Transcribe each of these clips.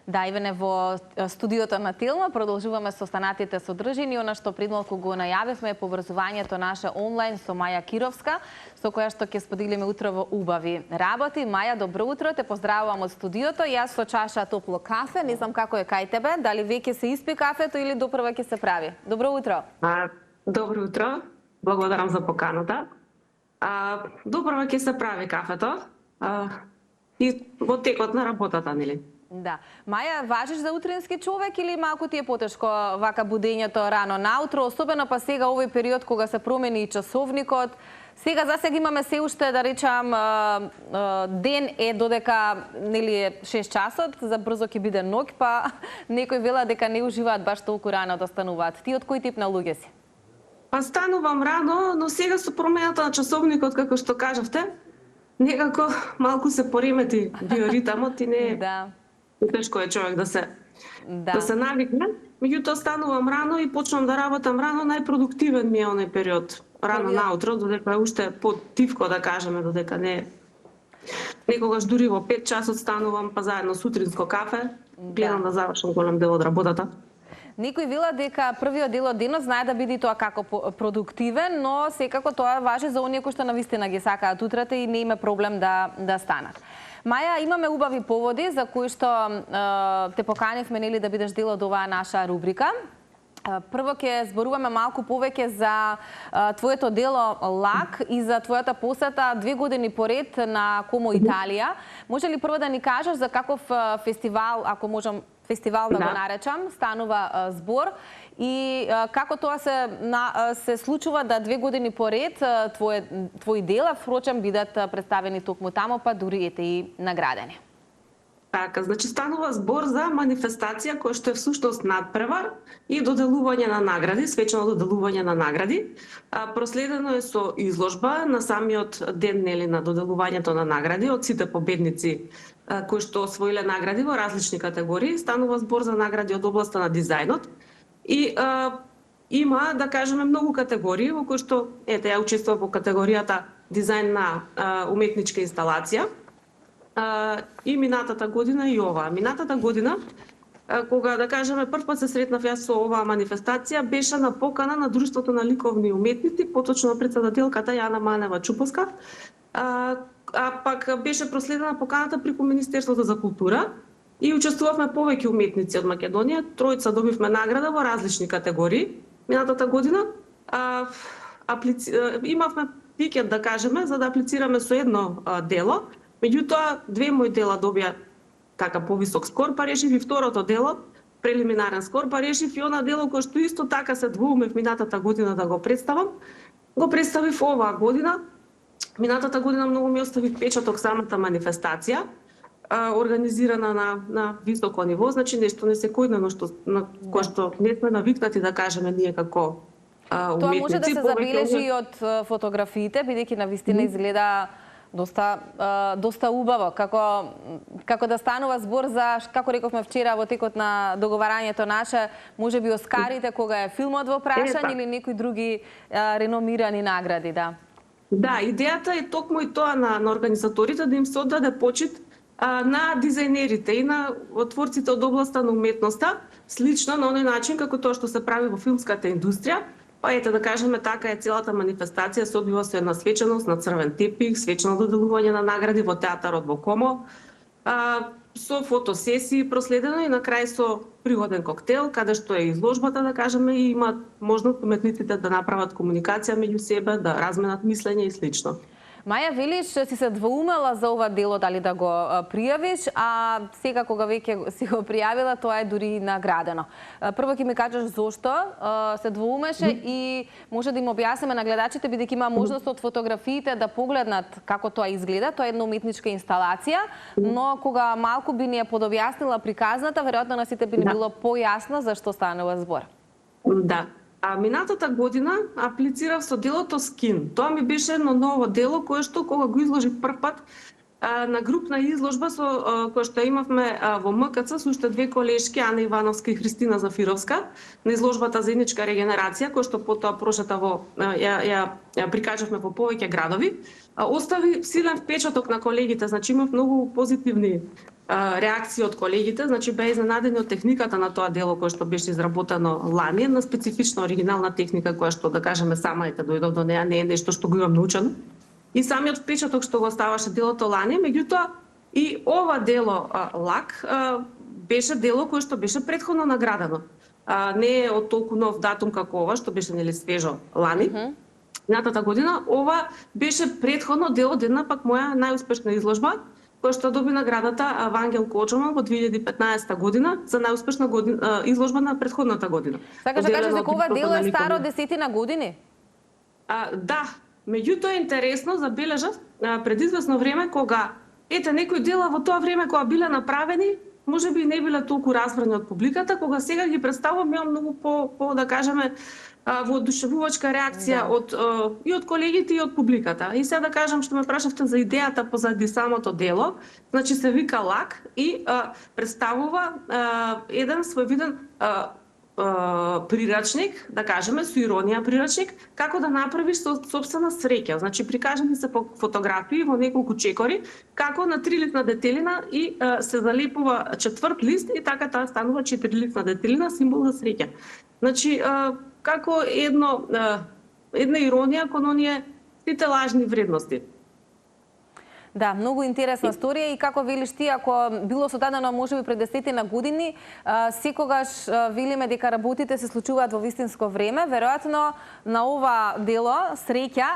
Да, Иване, во студиото на Телма продолжуваме со останатите содржини. Она што предмалку го најавивме е поврзувањето наше онлайн со Маја Кировска, со која што ќе споделиме утрово убави работи. Маја, добро утро, те поздравувам од студиото. Јас со чаша топло кафе, не знам како е кај тебе, дали веќе се испи кафето или допрва ќе се прави. Добро утро. Добро утро, благодарам за поканата. Допрва ќе се прави кафето и во текот на работата, нели? Да. Маја, важиш за утрински човек или малку ти е потешко вака будењето рано наутро, особено па сега овој период кога се промени и часовникот. Сега засега имаме се уште, да речам, ден е додека нели е 6 часот, за брзо ќе биде ноќ, па некои велат дека не уживаат баш толку рано да стануваат. Ти од кој тип на луѓе си? Па станувам рано, но сега со промената на часовникот, како што кажавте, некако малку се поремети биоритамот и не е. Да. Тешко е човек да се навикне. Меѓутоа станувам рано и почнам да работам рано, најпродуктивен ми е оној период. Рано наутро, додека е уште по-тивко, да кажеме, додека не. Некогаш дури во 5 часот станувам, па заедно с утринско кафе, гледам да завршам голем дел од работата. Некои велат дека првиот дел од денот знае да биде тоа како продуктивен, но секако тоа важи за оние кои што навистина ги сакаат утрата и не има проблем да станат. Маја, имаме убави поводи за кои што те поканивме нели да бидеш дел од оваа наша рубрика. Прво ќе зборуваме малку повеќе за твоето дело Лак и за твојата посета 2 години поред на Комо Италија. Може ли прво да ни кажеш за каков фестивал, ако можам фестивал да го наречам, станува збор и како тоа се случува да 2 години поред твои дела впрочем бидат представени токму таму, па дури ете и наградени. Така, значи станува збор за манифестација која што е всушност надпревар и доделување на награди, свечено доделување на награди. Проследено е со изложба на самиот ден нели на доделувањето на награди од сите победници кои што освоиле награди во различни категории. Станува збор за награди од областа на дизајнот и има, да кажеме, многу категории во кои што ете ја учествува во категоријата дизајн на уметничка инсталација. И минатата година и оваа. Минатата година, кога, да кажеме, првпат се сретнав јас со оваа манифестација, беше на покана на Друштвото на ликовни уметници, поточно председателката Јана Манева Чупоска, пак беше проследена поканата преку Министерството за култура и учествувавме повеќе уметници од Македонија. Тројца добивме награда во различни категории. Минатата година имавме пикет, да кажеме, за да аплицираме со едно дело. Меѓутоа, 2 мои дела добија така повисок скор, па решив и второто дело, прелиминарен скор, па решив и она дело кој што исто така се двоумев минатата година да го представам. Го представив оваа година. Минатата година многу ми остави впечаток самата манифестација, организирана на високо ниво, значи нешто несекојдневно на кое што не сме навикнати, да кажеме, ние како уметници. Тоа може да се забележи и од фотографиите, бидејќи навистина изгледа доста убаво, како да станува збор за, како рековме вчера во текот на договарањето наше, можеби Оскарите кога е филмот во прашање или некои други реномирани награди, да. Да, идејата е токму и тоа на организаторите да им се оддаде почит на дизајнерите и на творците од областа на уметноста, слично на оној начин како тоа што се прави во филмската индустрија. Па ете, да кажеме, така е целата манифестација, се одвива со една свеченост на црвен тепих, свечено доделување на награди во театарот во Комо, со фотосесии проследено и на крај со пригоден коктел, каде што е изложбата, да кажеме, и имаат можност уметниците да направат комуникација меѓу себе, да разменат мислење и слично. Маја, велиш, си се двоумела за ова дело дали да го пријавиш, а сега кога веќе си го пријавила, тоа е дури наградено. Прво ќе ми кажеш зошто се двоумеше и може да им објасниме на гледачите, бидејќи има можност од фотографиите да погледнат како тоа изгледа. Тоа е една уметничка инсталација, но кога малку би ни ја подобјаснила приказната, веројатно на сите би ни било појасно за што станува збор. Да. Минатата година аплицирав со делото Скин. Тоа ми беше едно ново дело кое што кога го изложив првпат на групна изложба со која што имавме во МКЦ со уште 2 колешки, Ана Ивановска и Христина Зафировска, на изложбата Заедничка регенерација, која што потоа прошета ја прикажавме во повеќе градови, остави силен впечаток на колегите, значи имав многу позитивни реакции од колегите, значи беа изненадени од техниката на тоа дело кое што беше изработено лани, на специфична оригинална техника која што да кажеме сама ете дојдов до неа, не е нешто што го имам научено. И самиот впечаток што го оставаше делото лани, меѓутоа и ова дело лак беше дело кое што беше претходно наградено. Не е од толку нов датум како ова што беше нели свежо лани. Минатата година ова беше претходно дел од една пак моја најуспешна изложба која што доби наградата Вангел Кочоман во 2015 година за најуспешна изложба на претходната година. Сакаш да кажеш дека ова дело е старо 10 години? Да, меѓутоа е интересно, забележав пред известно време кога некои дела во тоа време кога биле направени, можеби не биле толку разбрани од публиката, кога сега ги представувам, имам многу по да кажеме воодушевувачка реакција и од колегите и од публиката. И сега да кажам што ме прашавте за идејата позади самото дело, значи се вика лак и представува еден своевиден прирачник, да кажеме, со иронија прирачник, како да направиш сопствена среќа. Значи прикажани се по фотографии во неколку чекори, како на 3-листна детелина и се залепува 4 лист и така таа станува 4-листна детелина, символ за среќа. Значи како една иронија кон оние сите лажни вредности. Да, многу интересна сторија и како велиш ти, ако било содадено можеби пред 10 години, секогаш велиме дека работите се случуваат во вистинско време, веројатно на ова дело среќа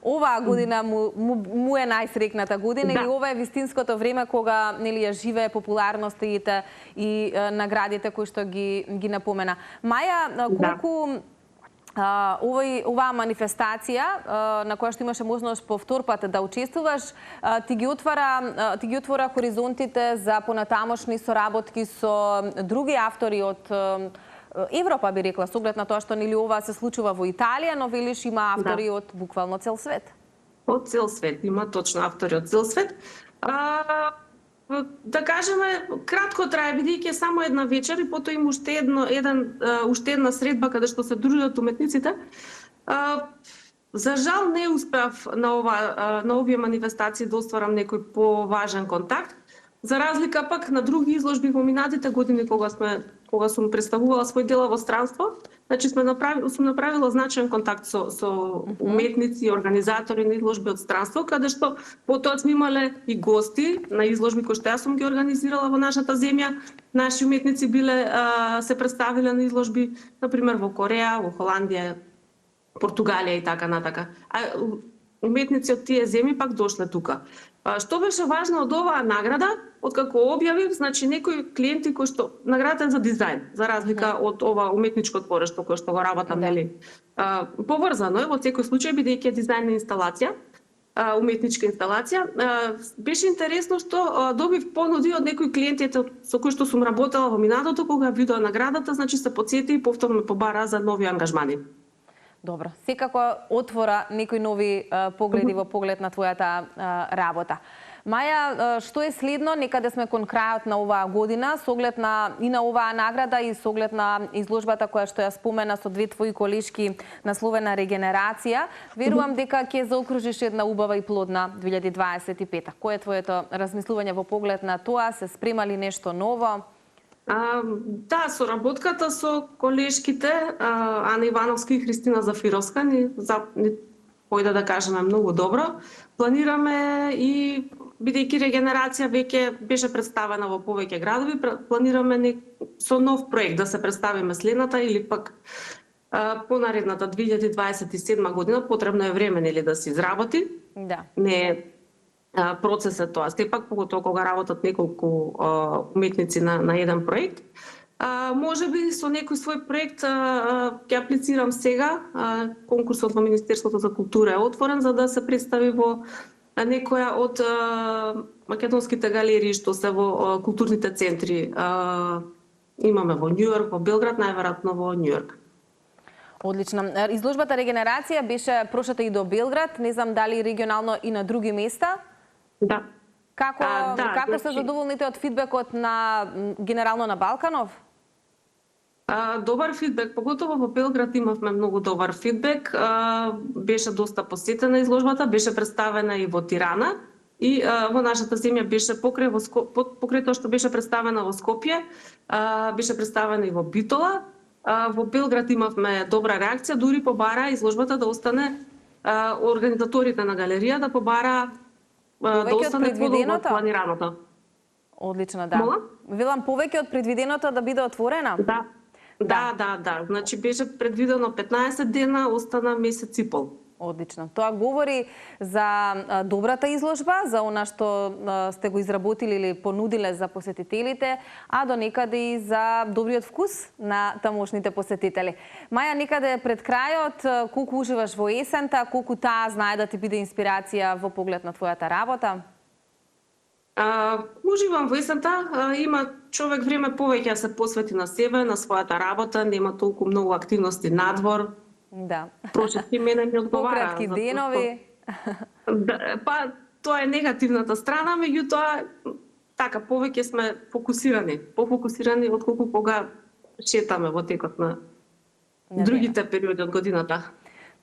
оваа година му е најсрекната година или ова е вистинското време кога нели ја живее популарноста и наградите кои што ги напомена. Маја, колку оваа манифестација на која што имаше можност по втор пат да учествуваш, ти ги отвора хоризонтите за понатамошни соработки со други автори од Европа, би рекла, со оглед на тоа што нели ова се случува во Италија, но велиш има автори од буквално цел свет. Од цел свет, има точно автори од цел свет. Да кажеме, кратко трае, бидејќи само една вечер и потоа има уште една средба каде што се дружат уметниците. За жал не успеав на овие манифестации да остварам некој поважен контакт. За разлика пак на други изложби во минатите години кога сум представувала свој дела во странство, значи сум направила значаен контакт со уметници и организатори на изложби од странство, каде што потоа сме имале и гости на изложби кои што јас сум ги организирала во нашата земја. Наши уметници се представиле на изложби, например во Кореја, во Холандија, Португалија и така натака. А уметници од тие земји пак дошле тука. Што беше важно од оваа награда, откако објавив, значи некои клиенти кои што наградата е за дизајн, за разлика од ова уметничко творештво кое што го работам, нели, поврзано е во секој случај бидејќи е дизајн инсталација, уметничка инсталација. Беше интересно што добив понуди од некои клиенти со кои што сум работела во минатото, кога видоа наградата, значи се потсети и повторно ме побара за нови ангажмани. Добро, секако отвора некои нови погледи во поглед на твојата работа. Маја, што е следно? Некаде сме кон крајот на оваа година, со оглед и на оваа награда и со оглед на изложбата која што ја спомена со две твои колешки насловена Регенерација. Верувам дека ќе заокружиш една убава и плодна 2025. Кој е твоето размислување во поглед на тоа? Се спрема ли нешто ново? Да, соработката со колешките Ана Ивановска и Христина Зафировска ни појде да кажеме многу добро. Планираме и бидејќи Регенерација веќе беше представена во повеќе градови, планираме со нов проект да се представиме следната или пак понаредната 2027 година. Потребно е време нели да се изработи. Да. Не процес е тоа. Сепак, поготово кога работат неколку уметници на еден проект. Можеби со некој свој проект ќе аплицирам сега. Конкурсот во Министерството за култура е отворен за да се представи во некоја од македонските галерии што се во културните центри. Имаме во Њујорк, во Белград, најверојатно во Њујорк. Одлично. Изложбата Регенерација беше прошата и до Белград, не знам дали регионално и на други места. Да. Како се задоволните од фидбекот генерално на Балканов? Добар фидбек, поготово во Белград имавме многу добар фидбек. Беше доста посетена изложбата, беше представена и во Тирана. и во нашата земја беше покрај тоа што беше представена во Скопје, беше представена и во Битола. Во Белград имавме добра реакција, дури побара изложбата да остане, организаторите на галерија да побара да остане подолго од планираното. Одлично, да. Мола? Велам повеќе од предвиденото да биде отворена? Да. Значи беше предвидено 15 дена, остана месец и пол. Одлично. Тоа говори за добрата изложба, за она што сте го изработили или понудиле за посетителите, а до некаде и за добриот вкус на тамошните посетители. Маја, некаде пред крајот, колку уживаш во есента, колку таа знае да ти биде инспирација во поглед на твојата работа? Уживам во есента, има човек време повеќе да се посвети на себе, на својата работа, нема толку многу активности надвор. Да. Прошетки мене ми одговара. Пократки денови. Па, тоа е негативната страна, меѓутоа, така, повеќе сме фокусирани. Пофокусирани отколку кога шетаме во текот на другите периоди од годината.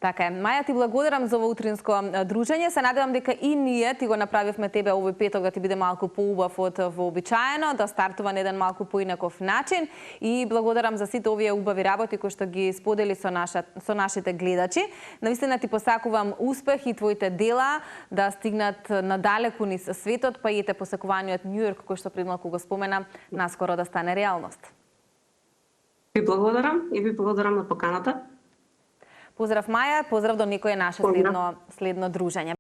Така е. Маја, ти благодарам за ова утринско дружење. Се надевам дека и ние ти го направивме тебе овој петок да ти биде малку поубав од вообичаено, да стартува на еден малку поинаков начин. И благодарам за сите овие убави работи кои што ги сподели со нашите гледачи. Навистина ти посакувам успех и твоите дела да стигнат надалеку низ светот, па и ете посакуваниот Њујорк кој што пред малку го спомена, наскоро да стане реалност. Ви благодарам и ви благодарам на поканата. Поздрав, Маја, поздрав до некое наше следно дружење.